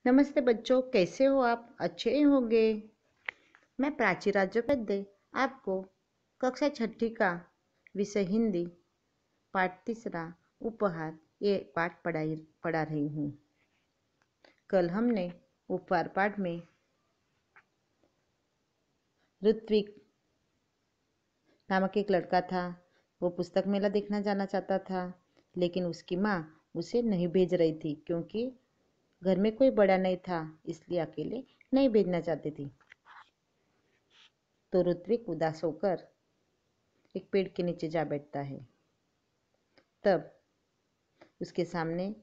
नमस्ते बच्चों, कैसे हो आप? अच्छे ही होंगे। मैं प्राची राज्योपाध्याय आपको कक्षा छठी का विषय हिंदी पाठ तीसरा उपहार ये पाठ पढ़ा रही हूँ। कल हमने उपहार पाठ में ऋत्विक नामक एक लड़का था। वो पुस्तक मेला देखना जाना चाहता था, लेकिन उसकी माँ उसे नहीं भेज रही थी क्योंकि घर में कोई बड़ा नहीं था, इसलिए अकेले नहीं भेजना चाहती थी। तो ऋत्विक उदास होकर एक पेड़ के नीचे जा बैठता है। तब उसके सामने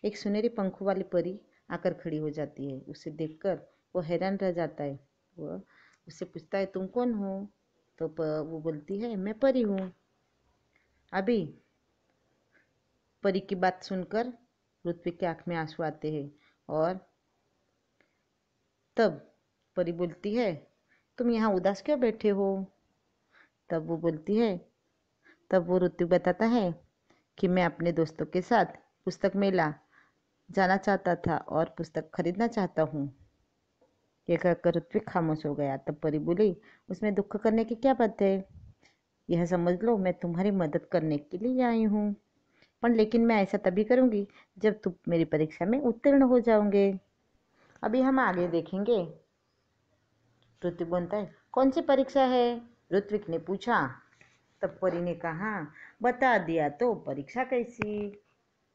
एक सुनहरी पंखों वाली परी आकर खड़ी हो जाती है। उसे देखकर वो हैरान रह जाता है। वह उससे पूछता है, तुम कौन हो? तो वो बोलती है, मैं परी हूँ। अभी परी की बात सुनकर ऋत्विक की आंख में आंसू आते हैं और तब परी बोलती है, तुम यहाँ उदास क्यों बैठे हो? तब वो बोलती है, तब वो ऋत्विक बताता है कि मैं अपने दोस्तों के साथ पुस्तक मेला जाना चाहता था और पुस्तक खरीदना चाहता हूँ। ये कहकर ऋत्विक खामोश हो गया। तब परी बोली, उसमें दुख करने की क्या बात है? यह समझ लो मैं तुम्हारी मदद करने के लिए आई हूँ, पर लेकिन मैं ऐसा तभी करूँगी जब तुम मेरी परीक्षा में उत्तीर्ण हो जाओगे। अभी हम आगे देखेंगे। ऋत्विक बोलता है, कौन सी परीक्षा है? ऋत्विक ने पूछा। तब परी ने कहा, बता दिया तो परीक्षा कैसी?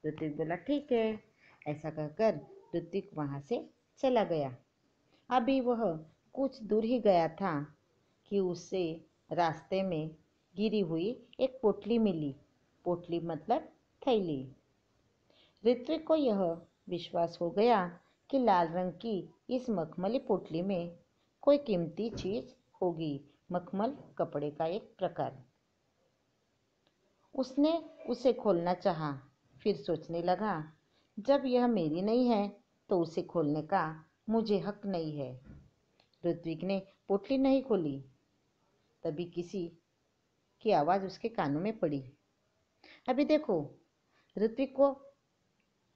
ऋत्विक बोला, ठीक है। ऐसा कहकर ऋत्विक वहां से चला गया। अभी वह कुछ दूर ही गया था कि उसे रास्ते में गिरी हुई एक पोटली मिली। पोटली मतलब थैली। ऋत्विक को यह विश्वास हो गया कि लाल रंग की इस मखमली पोटली में कोई कीमती चीज होगी। मखमल कपड़े का एक प्रकार। उसने उसे खोलना चाहा, फिर सोचने लगा, जब यह मेरी नहीं है तो उसे खोलने का मुझे हक नहीं है। ऋत्विक ने पोटली नहीं खोली। तभी किसी की आवाज़ उसके कानों में पड़ी। अभी देखो, ऋत्विक को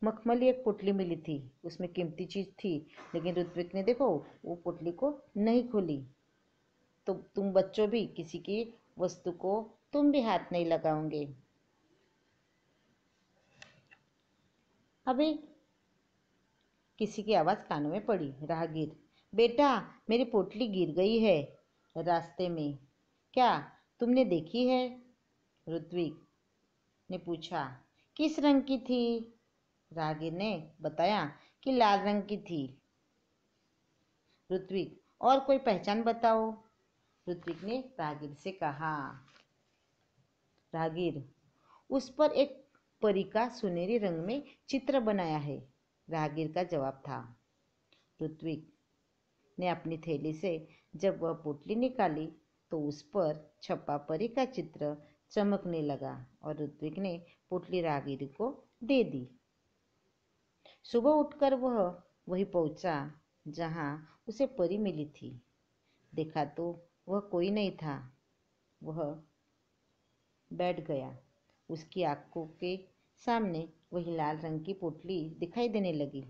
मखमली एक पोटली मिली थी, उसमें कीमती चीज थी, लेकिन ऋत्विक ने देखो वो पोटली को नहीं खोली। तो तुम बच्चों भी किसी की वस्तु को तुम भी हाथ नहीं लगाओगे। अभी किसी की आवाज़ कानों में पड़ी। राहगीर, बेटा मेरी पोटली गिर गई है रास्ते में, क्या तुमने देखी है? ऋत्विक ने पूछा। किस रंग की थी? राहगीर ने बताया कि लाल रंग की थी। ऋत्विक, और कोई पहचान बताओ? ऋत्विक ने राहगीर से कहा। राहगीर, उस पर एक परी का सुनहरी रंग में चित्र बनाया है, राहगीर का जवाब था। ऋत्विक ने अपनी थैली से जब वह पोटली निकाली तो उस पर छपा परी का चित्र चमकने लगा और ऋत्विक ने पोटली राहगीर को दे दी। सुबह उठकर वह वहीं पहुंचा जहां उसे परी मिली थी। देखा तो वह कोई नहीं था। वह बैठ गया। उसकी आंखों के सामने वही लाल रंग की पोटली दिखाई देने लगी।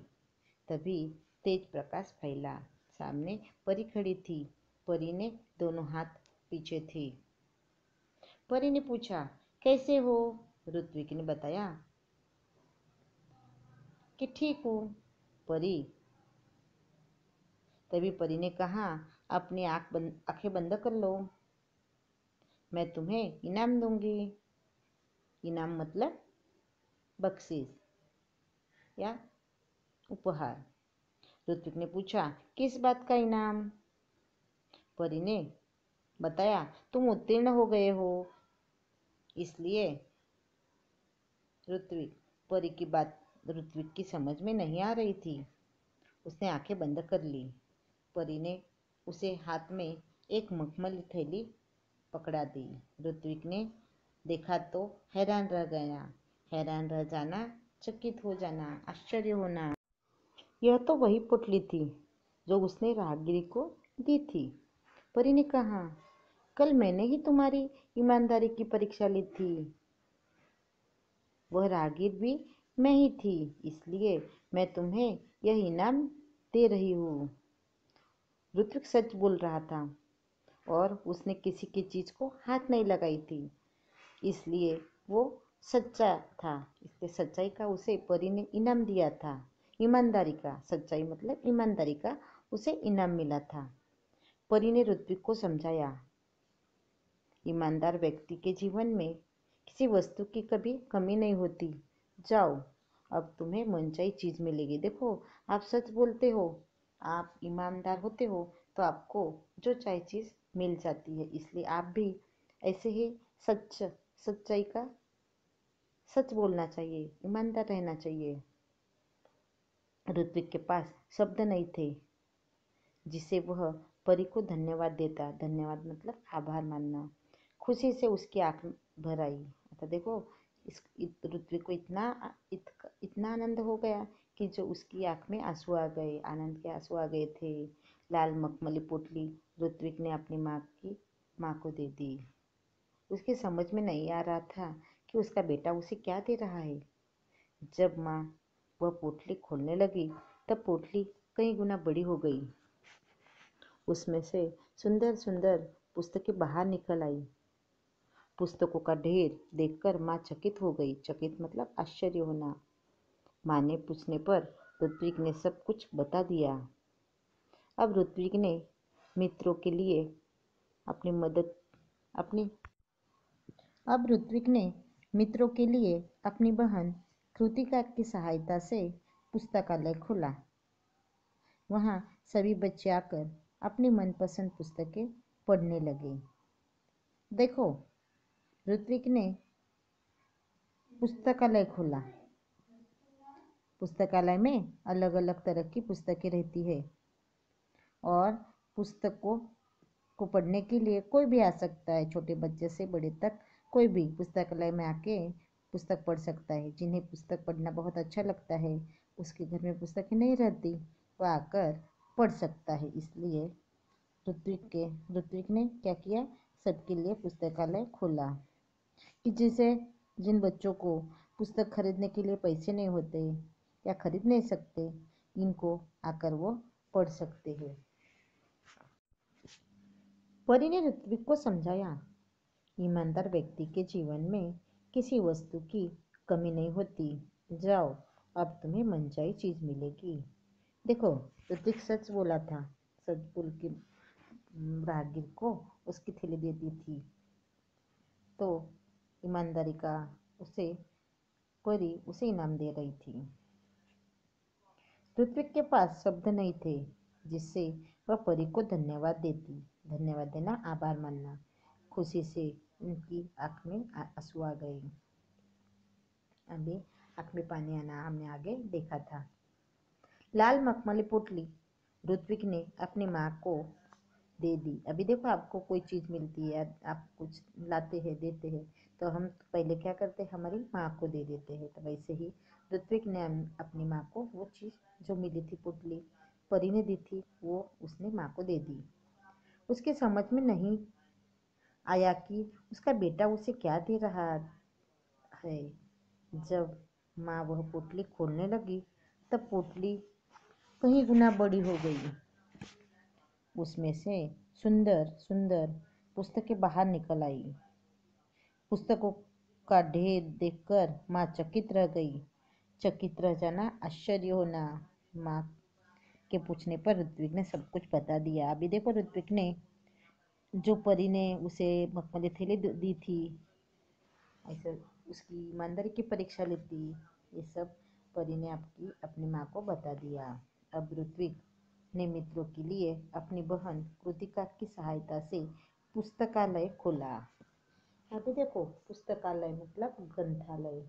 तभी तेज प्रकाश फैला। सामने परी खड़ी थी। परी ने दोनों हाथ पीछे थी। परी ने पूछा, कैसे हो? ऋत्विक ने बताया कि ठीक हूँ। परी तभी परी ने कहा, अपनी आंखें बंद कर लो, मैं तुम्हें इनाम दूंगी। इनाम मतलब बख्शीश या उपहार। ऋत्विक ने पूछा, किस बात का इनाम? परी ने बताया, तुम उत्तीर्ण हो गए हो, इसलिए। ऋत्विक परी की बात ऋत्विक की समझ में नहीं आ रही थी। उसने आंखें बंद कर ली। परी ने उसे हाथ में एक मखमली थैली पकड़ा दी। ऋत्विक ने देखा तो हैरान रह गया। हैरान रह जाना, चकित हो जाना, आश्चर्य होना। यह तो वही पुतली थी जो उसने राहगीर को दी थी। परी ने कहा, कल मैंने ही तुम्हारी ईमानदारी की परीक्षा ली थी। वह राहगीर भी मैं ही थी, इसलिए मैं तुम्हें यह इनाम दे रही हूँ। ऋत्विक सच बोल रहा था और उसने किसी की चीज को हाथ नहीं लगाई थी, इसलिए वो सच्चा था। इसलिए सच्चाई का उसे परी ने इनाम दिया था। ईमानदारी का, सच्चाई मतलब ईमानदारी का उसे इनाम मिला था। परी ने ऋत्विक को समझाया, ईमानदार व्यक्ति के जीवन में किसी वस्तु की कभी कमी नहीं होती। जाओ, अब तुम्हें मनचाही चीज मिलेगी। देखो, आप सच बोलते हो, आप ईमानदार होते हो, तो आपको जो चाहे चीज मिल जाती है। इसलिए आप भी ऐसे ही सच्चाई का सच बोलना चाहिए, ईमानदार रहना चाहिए। ऋत्विक के पास शब्द नहीं थे जिसे वह परी को धन्यवाद देता। धन्यवाद मतलब आभार मानना। खुशी से उसकी आंख भर आई। तो देखो, इस ऋत्विक को इतना आनंद हो गया कि जो उसकी आंख में आंसू आ गए, आनंद के आंसू आ गए थे। लाल मखमली पोटली ऋत्विक ने अपनी माँ को दे दी। उसकी समझ में नहीं आ रहा था कि उसका बेटा उसे क्या दे रहा है। जब माँ वह पोटली खोलने लगी तब पोटली कई गुना बड़ी हो गई। उसमें से सुंदर सुंदर पुस्तकें बाहर निकल आई। पुस्तकों का ढेर देखकर माँ चकित हो गई। चकित मतलब आश्चर्य होना। माँ ने पूछने पर ऋत्विक ने सब कुछ बता दिया। अब ऋत्विक ने मित्रों के लिए अपनी मदद अपनी अब ऋत्विक ने मित्रों के लिए अपनी बहन कृतिका की सहायता से पुस्तकालय खोला। वहाँ सभी बच्चे आकर अपनी मनपसंद पुस्तकें पढ़ने लगे। देखो, ऋत्विक ने पुस्तकालय खोला। पुस्तकालय में अलग अलग तरह की पुस्तकें रहती है और पुस्तकों को पढ़ने के लिए कोई भी आ सकता है। छोटे बच्चे से बड़े तक कोई भी पुस्तकालय में आके पुस्तक पढ़ सकता है। जिन्हें पुस्तक पढ़ना बहुत अच्छा लगता है, उसके घर में पुस्तकें नहीं रहती, वो आकर पढ़ सकता है। इसलिए ऋत्विक ने क्या किया, सबके लिए पुस्तकालय खोला कि जिन बच्चों को पुस्तक खरीदने के लिए पैसे नहीं होते या खरीद नहीं सकते, इनको आकर वो पढ़ सकते हैं। परी ने ऋत्विक को समझाया, ईमानदार व्यक्ति के जीवन में किसी वस्तु की कमी नहीं होती। जाओ, अब तुम्हें मनचाही चीज मिलेगी। देखो, ऋत्विक सच बोला था। सच बोल के राहगीर को उसकी थैली दे दी थी, तो ईमानदारी का उसे परी उसे इनाम दे रही थी। ऋत्विक के पास शब्द नहीं थे जिससे वह परी को धन्यवाद देती। धन्यवाद देना, आभार मानना। खुशी से उनकी आंख में आंसू आ गए। अभी आंख में पानी आना हमने आगे देखा था। लाल मखमली पोटली ऋत्विक ने अपनी माँ को दे दी। अभी देखो, आपको कोई चीज़ मिलती है, आप कुछ लाते हैं, देते हैं, तो हम पहले क्या करते हैं, हमारी माँ को दे देते हैं। तो वैसे ही ऋत्विक ने अपनी माँ को वो चीज़ जो मिली थी, पुतली परी ने दी थी, वो उसने माँ को दे दी। उसके समझ में नहीं आया कि उसका बेटा उसे क्या दे रहा है। जब माँ वह पोटली खोलने लगी तब पोटली कहीं गुना बड़ी हो गई। उसमें से सुंदर सुंदर पुस्तकें बाहर निकल आई। पुस्तकों का ढेर देखकर माँ चकित रह गई। चकित रह जाना, आश्चर्य होना। माँ के पूछने पर ऋत्विक ने सब कुछ बता दिया। अभी देखो, ऋत्विक ने जो परी ने उसे मखमली थैली दी थी, ऐसे उसकी ईमानदारी की परीक्षा ली थी, ये सब परी ने अपनी माँ को बता दिया। अब ऋत्विक ने मित्रों के लिए अपनी बहन कृतिका की सहायता से पुस्तकालय खोला। अभी देखो, पुस्तकालय मतलब ग्रंथालय,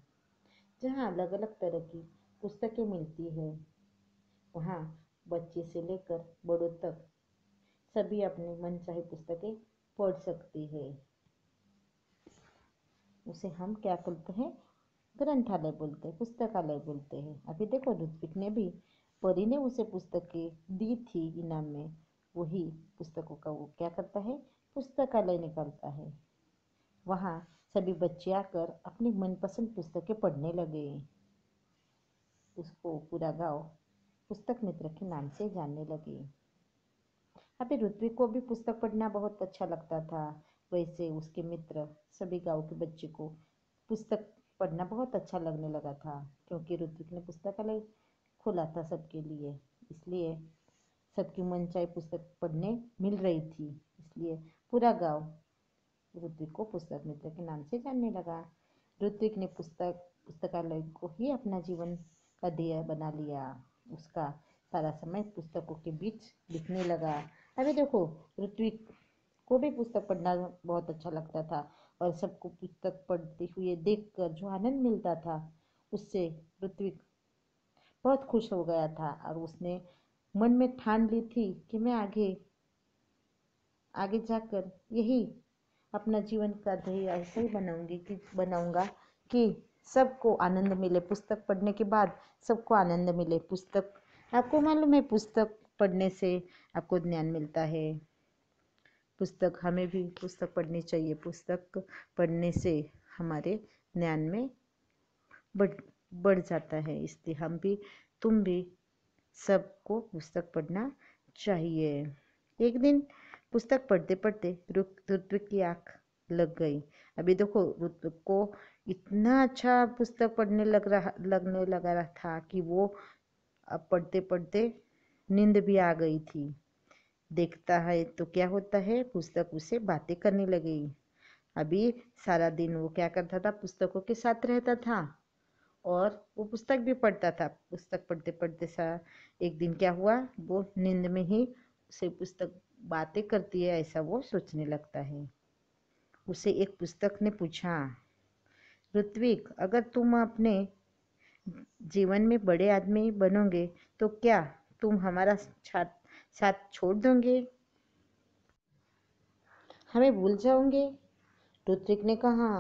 जहाँ अलग अलग तरह की पुस्तकें मिलती है। वहाँ बच्चे से लेकर बड़ों तक सभी अपनी मनचाही पुस्तकें पढ़ सकते हैं। उसे हम क्या बोलते हैं, ग्रंथालय बोलते हैं, पुस्तकालय बोलते हैं। अभी देखो, ऋत्विक ने भी परी ने उसे पुस्तकें दी थी इनाम में, वही पुस्तकों का वो क्या करता है, पुस्तकालय निकालता है। वहाँ सभी बच्चे आकर अपनी मनपसंद पुस्तकें पढ़ने लगे। उसको पूरा गांव पुस्तक मित्र के नाम से जानने लगे। अभी ऋत्विक को भी पुस्तक पढ़ना बहुत अच्छा लगता था। वैसे उसके मित्र सभी गांव के बच्चे को पुस्तक पढ़ना बहुत अच्छा लगने लगा था, क्योंकि ऋत्विक ने पुस्तकालय खोला था सबके लिए। इसलिए सबकी मनचाही पुस्तक पढ़ने मिल रही थी। इसलिए पूरा गांव ऋत्विक को पुस्तक मित्र के नाम से जानने लगा। ऋत्विक ने पुस्तकालय को ही अपना जीवन का ध्येय बना लिया। उसका सारा समय पुस्तकों के बीच बिताने लगा। अभी देखो, ऋत्विक को भी पुस्तक पढ़ना बहुत अच्छा लगता था, और सबको पुस्तक पढ़ते हुए देखकर जो आनंद मिलता था, उससे ऋत्विक बहुत खुश हो गया था। और उसने मन में ठान ली थी कि मैं आगे आगे जाकर यही अपना जीवन का ध्येय ऐसा ही बनाऊंगा कि सबको आनंद मिले। पुस्तक पढ़ने के बाद सबको आनंद मिले। पुस्तक, आपको मालूम है, पुस्तक पढ़ने से आपको ज्ञान मिलता है। पुस्तक, हमें भी पुस्तक पढ़नी चाहिए। पुस्तक पढ़ने से हमारे ज्ञान में बढ़ बढ़ जाता है। इसलिए हम भी, तुम भी, सबको पुस्तक पढ़ना चाहिए। एक दिन पुस्तक पढ़ते पढ़ते ऋत्विक की आँख लग गई। अभी देखो, ऋत्विक को इतना अच्छा पुस्तक लगने लगा था कि वो अब पढ़ते पढ़ते नींद भी आ गई थी। देखता है तो क्या होता है, पुस्तक उसे बातें करने लगी। अभी सारा दिन वो क्या करता था, पुस्तकों के साथ रहता था और वो पुस्तक भी पढ़ता था। पुस्तक पढ़ते पढ़ते एक दिन क्या हुआ, वो नींद में ही उसे पुस्तक बातें करती है ऐसा वो सोचने लगता है। उसे एक पुस्तक ने पूछा, ऋत्विक, अगर तुम अपने जीवन में बड़े आदमी बनोगे तो क्या तुम हमारा साथ छोड़ दोगे, हमें भूल जाओगे? ऋत्विक ने कहा,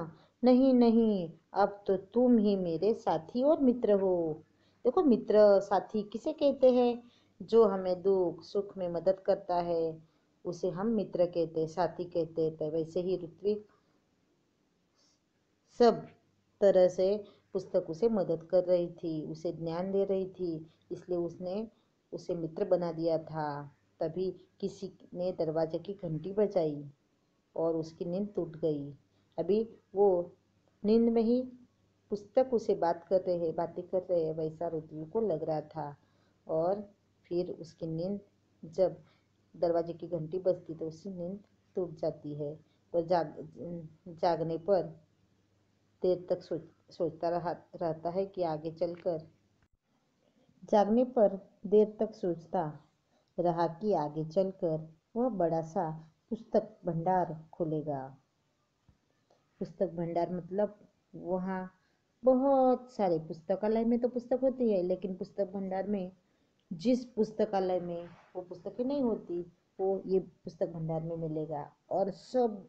नहीं नहीं, अब तो तुम ही मेरे साथी और मित्र हो। देखो, मित्र साथी किसे कहते हैं? जो हमें दुख सुख में मदद करता है उसे हम मित्र कहते हैं, साथी कहते हैं। वैसे ही ऋत्विक सब तरह से पुस्तक उसे मदद कर रही थी, उसे ज्ञान दे रही थी। इसलिए उसने उसे मित्र बना दिया था। तभी किसी ने दरवाजे की घंटी बजाई और उसकी नींद टूट गई। अभी वो नींद में ही पुस्तक उसे बातें कर रहे हैं वैसा ऋत्विक को लग रहा था। और फिर उसकी नींद, जब दरवाजे की घंटी बजती तो उसकी नींद टूट जाती है। और जागने पर देर तक सोचता रहता है कि आगे चलकर जागने पर देर तक सोचता रहा कि आगे चलकर वह बड़ा सा पुस्तक भंडार खोलेगा। पुस्तक भंडार मतलब वहाँ बहुत सारे, पुस्तकालय में तो पुस्तक होती है, लेकिन पुस्तक भंडार में जिस पुस्तकालय में वो पुस्तकें नहीं होती वो ये पुस्तक भंडार में मिलेगा। और सब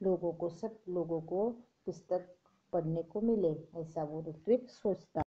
लोगों को पुस्तक पढ़ने को मिले, ऐसा वो ऋत्विक सोचता।